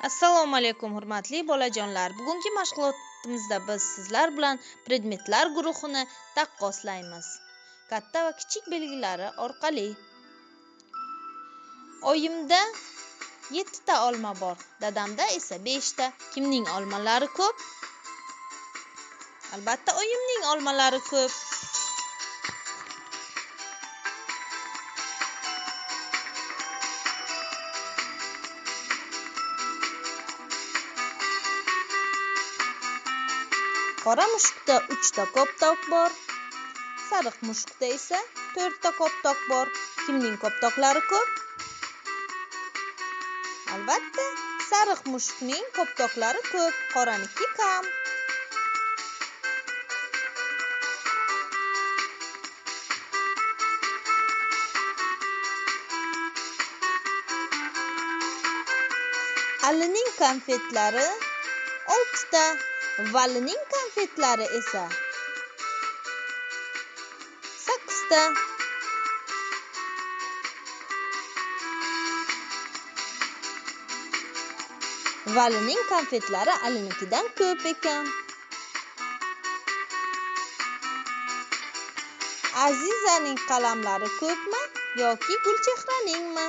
Assalomu alaykum hurmatli bolajonlar. Bugungi mashg'ulotimizda biz sizlar bilan predmetlar guruhini taqqoslaymiz. Katta va kichik belgilari orqali. Oyimda 7 ta olma bor, dadamda esa 5 ta. Kimning olmalari ko'p? Albatta oyimning olmalari ko'p. Qora mushukda 3 ta koptok bor. Sariq mushukda esa 4 ta koptok bor. Kimning koptoklari ko'p? Albatta, sariq mushukning koptoklari ko'p, qoraniki kam. Alining konfetlari 6 ta, Valining konfetlari esa 8 ta. Valining konfetlari Alinikidan ko'p ekan. Azizaning qalamlari ko'pmi yoki Gulchehraningmi?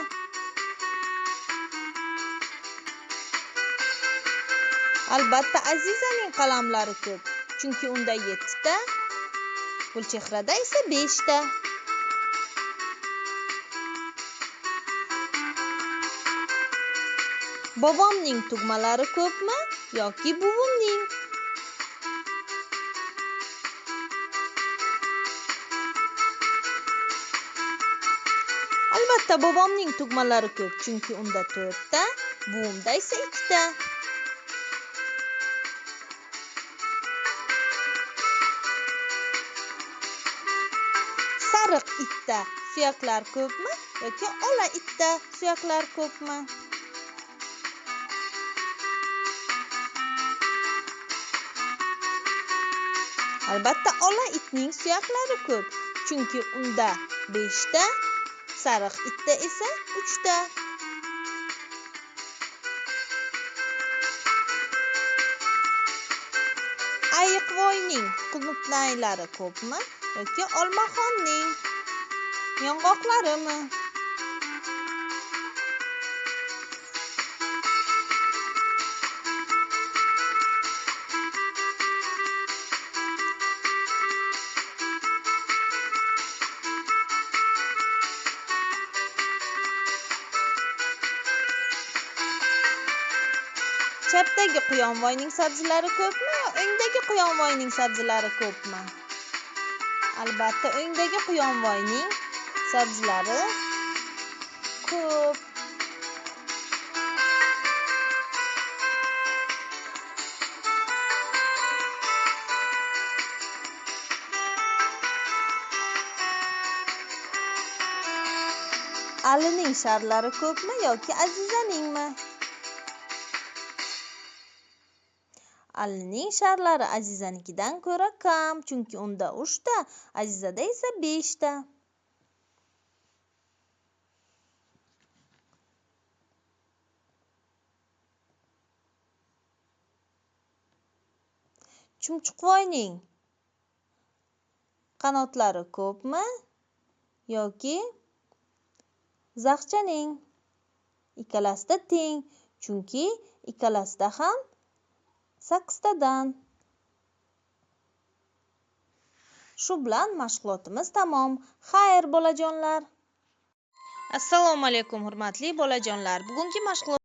Albatta Azizaning qalamlari ko'p, chunki unda 7 ta, Gulchehrada esa 5 ta. Bobomning tugmalari ko'pmi yoki buvimning? Albatta bobomning tugmalari ko'p, chunki unda 4 ta, buvimda esa 2 ta. Sariq itda suyaklar ko'pmi yoki ola itda suyaklar ko'pmi? Albatta ola itning suyaklari ko'p, chunki unda 5 ta, sariq itda esa 3 ta. Ayiqvoyning qulupnaylari ko'pmi yoki olmaxonning yong'oqlarimi? Chapdagi Quyonvoyning sabzilari ko'pmi, o'ngdagi Quyonvoyning sabzilari ko'pmi? Albatta o'ngdagi Quyonvoyning sabzilari ko'p. Alining sharlari ko'pmi yoki Azizaningmi? Alining sharlari Azizanikidan ko'ra kam, chunki unda 3 ta, Azizada esa 5 ta. Chumchuqvoyning qanotlari ko'pmi yoki Zag'chaning? Ikkalasida teng, chunki ikkalasida ham 8 tadan. Shu bilan mashg'ulotimiz tamom. Xayr bolajonlar. Assalomu alaykum hurmatli bolajonlar. Bugungi mashg'ulot